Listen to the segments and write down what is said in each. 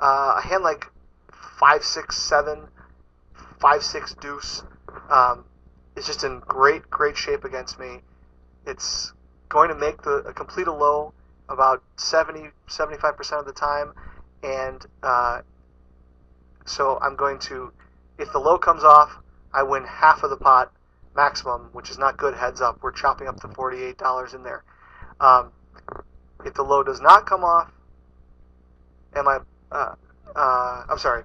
A hand like 5-6-7, 5-6 deuce is just in great shape against me. It's going to make complete a low about 70-75% of the time, and so I'm going to, if the low comes off, I win half of the pot maximum, which is not good. Heads up, we're chopping up the $48 in there. If the low does not come off, I'm sorry,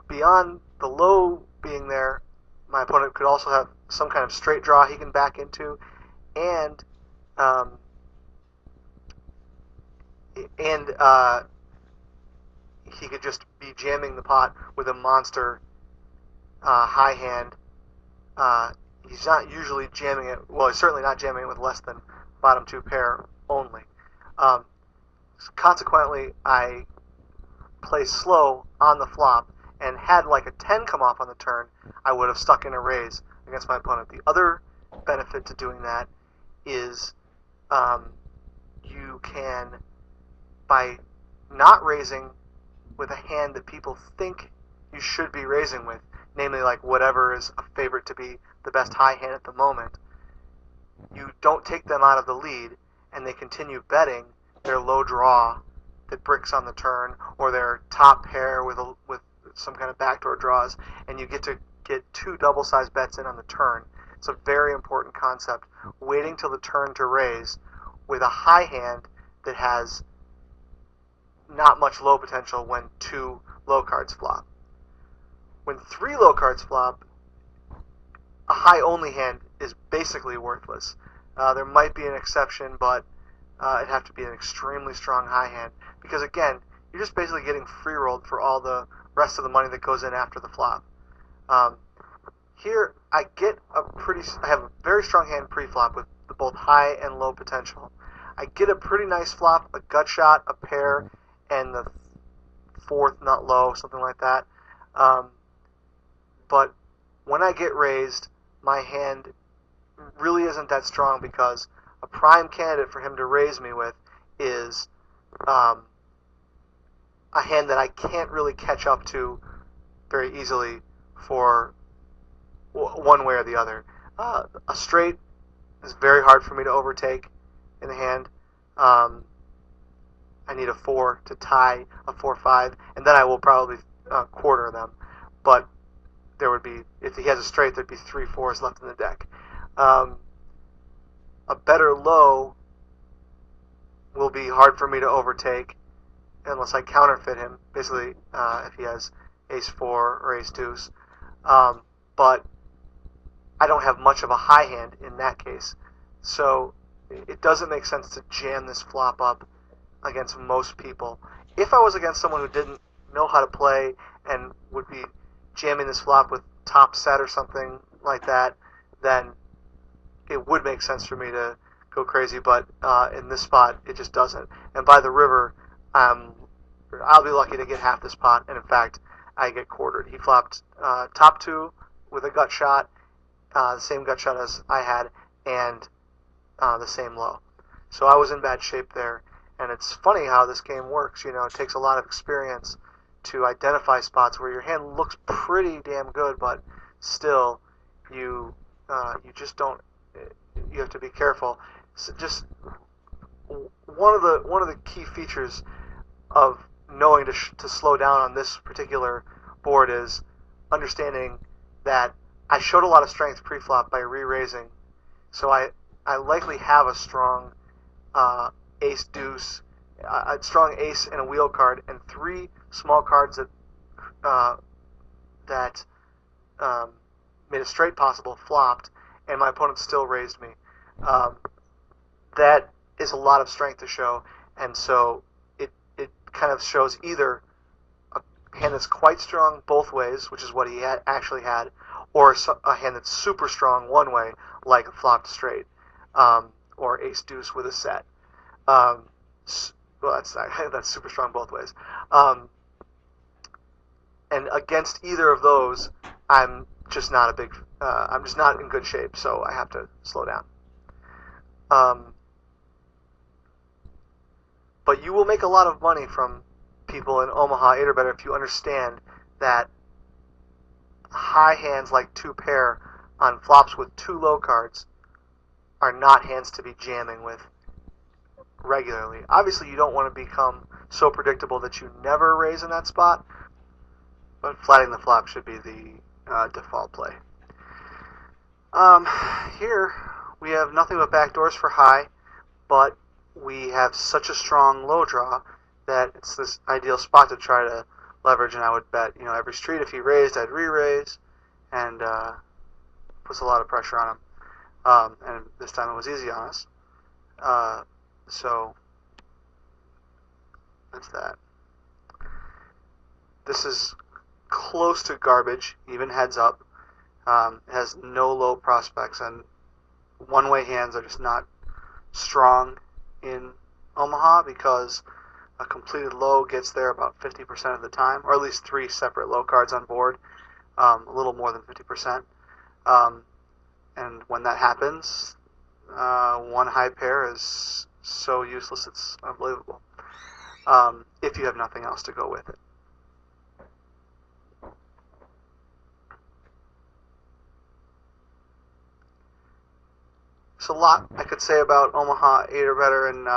beyond the low being there, my opponent could also have some kind of straight draw he can back into, and he could just be jamming the pot with a monster high hand. He's not usually jamming it. Well, he's certainly not jamming it with less than bottom two pair only. Consequently, I play slow on the flop, and had like a 10 come off on the turn, I would have stuck in a raise against my opponent. The other benefit to doing that is you can, by not raising with a hand that people think you should be raising with, namely like whatever is a favorite to be the best high hand at the moment, you don't take them out of the lead, and they continue betting their low draw that bricks on the turn, or their top pair with some kind of backdoor draws, and you get to get two double-sized bets in on the turn. It's a very important concept. Waiting till the turn to raise with a high hand that has not much low potential when two low cards flop. When three low cards flop, a high-only hand is basically worthless. There might be an exception, but it'd have to be an extremely strong high hand, because again, you're just basically getting free-rolled for all the rest of the money that goes in after the flop. Here, I have a very strong hand pre-flop with both high and low potential. I get a pretty nice flop, a gut shot, a pair, and the fourth nut low, something like that. But when I get raised, my hand really isn't that strong, because a prime candidate for him to raise me with is a hand that I can't really catch up to very easily for one way or the other. A straight is very hard for me to overtake in the hand. I need a 4 to tie a 4-5, and then I will probably quarter them. But there would be, if he has a straight, there'd be 3 4s left in the deck. A better low will be hard for me to overtake unless I counterfeit him, basically if he has ace-4 or ace-deuce. But I don't have much of a high hand in that case. So it doesn't make sense to jam this flop up against most people. If I was against someone who didn't know how to play and would be jamming this flop with top set or something like that, then it would make sense for me to go crazy, but in this spot, it just doesn't. And by the river, I'll be lucky to get half this pot, and in fact, I get quartered. He flopped top 2 with a gut shot, the same gut shot as I had, and the same low. So I was in bad shape there, and it's funny how this game works. You know, it takes a lot of experience to identify spots where your hand looks pretty damn good, but still, you just don't. You have to be careful. So just one of the key features of knowing to slow down on this particular board is understanding that I showed a lot of strength pre-flop by re-raising, so I likely have a strong ace deuce, a strong ace and a wheel card, and 3 small cards that made a straight possible flopped, and my opponent still raised me. That is a lot of strength to show, and so it kind of shows either a hand that's quite strong both ways, which is what he actually had, or a hand that's super strong one way, like a flopped straight, or ace deuce with a set. Well, that's super strong both ways. And against either of those, I'm just not in good shape, so I have to slow down. But you will make a lot of money from people in Omaha 8 or better if you understand that high hands like 2 pair on flops with 2 low cards are not hands to be jamming with regularly. Obviously, you don't want to become so predictable that you never raise in that spot, but flatting the flop should be the default play. Here, we have nothing but backdoors for high, but we have such a strong low draw that it's this ideal spot to try to leverage, and I would bet, every street if he raised, I'd re-raise, and puts a lot of pressure on him. And this time it was easy on us. So that's that. This is close to garbage, even heads up. It has no low prospects, and one-way hands are just not strong in Omaha because a completed low gets there about 50% of the time, or at least 3 separate low cards on board, a little more than 50%. And when that happens, one high pair is so useless it's unbelievable, if you have nothing else to go with it. There's a lot I could say about Omaha 8 or better, and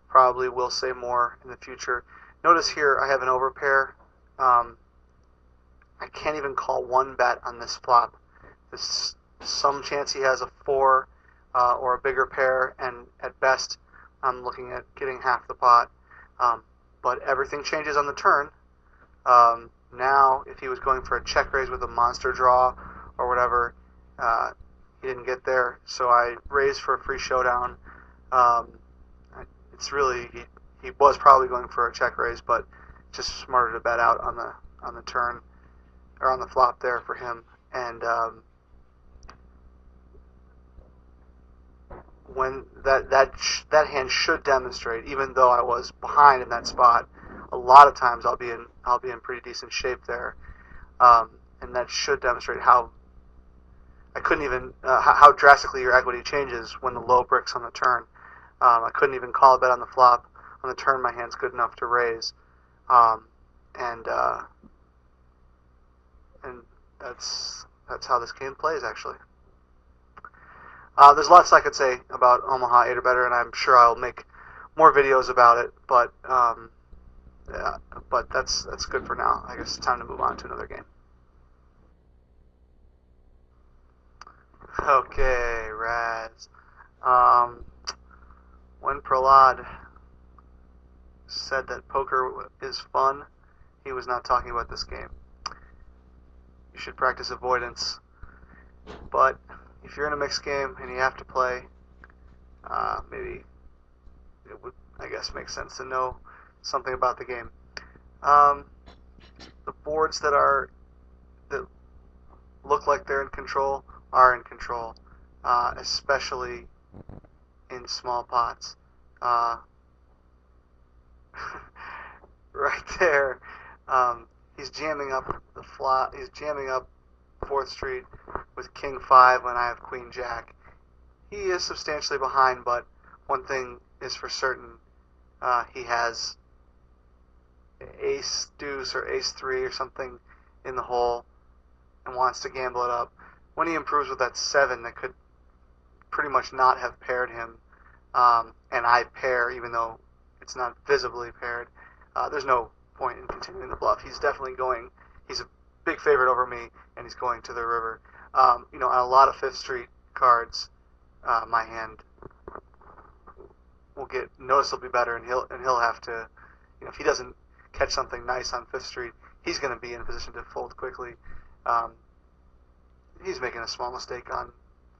probably will say more in the future. Notice here I have an overpair. I can't even call one bet on this flop. There's some chance he has a 4 or a bigger pair, and at best I'm looking at getting half the pot. But everything changes on the turn. Now, if he was going for a check raise with a monster draw or whatever, he didn't get there, so I raised for a free showdown. It's really he was probably going for a check raise, but just smarter to bet out on the turn or on the flop there for him. And when that hand should demonstrate, even though I was behind in that spot, a lot of times I'll be in pretty decent shape there, and that should demonstrate how I couldn't even how drastically your equity changes when the low bricks on the turn. I couldn't even call a bet on the flop. On the turn, my hand's good enough to raise, and that's how this game plays, actually. There's lots I could say about Omaha 8 or better, and I'm sure I'll make more videos about it. But yeah, but that's good for now. I guess it's time to move on to another game. Okay, Raz. When Prahlad said that poker is fun, he was not talking about this game. You should practice avoidance. But if you're in a mixed game and you have to play, maybe it would, I guess, make sense to know something about the game. The boards that look like they're in control are in control, especially in small pots. Right there, he's jamming up the flop. He's jamming up 4th Street with King 5 when I have Queen Jack. He is substantially behind, but one thing is for certain: he has Ace Deuce or Ace 3 or something in the hole and wants to gamble it up. When he improves with that 7 that could pretty much not have paired him, and I pair even though it's not visibly paired, there's no point in continuing the bluff. He's definitely going. He's a big favorite over me, and he's going to the river. On a lot of 5th Street cards, my hand will get noticeably better, and he'll have to, if he doesn't catch something nice on 5th Street, he's going to be in a position to fold quickly. He's making a small mistake on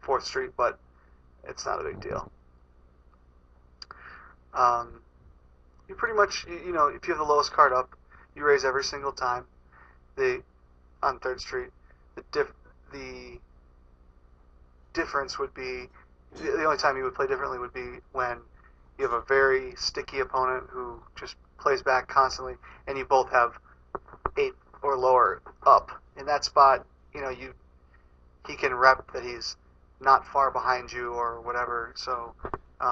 4th Street, but it's not a big deal. You pretty much, if you have the lowest card up, you raise every single time. On 3rd Street, the difference would be, the only time you would play differently would be when you have a very sticky opponent who just plays back constantly, and you both have 8 or lower up. In that spot, he can rep that he's not far behind you or whatever, so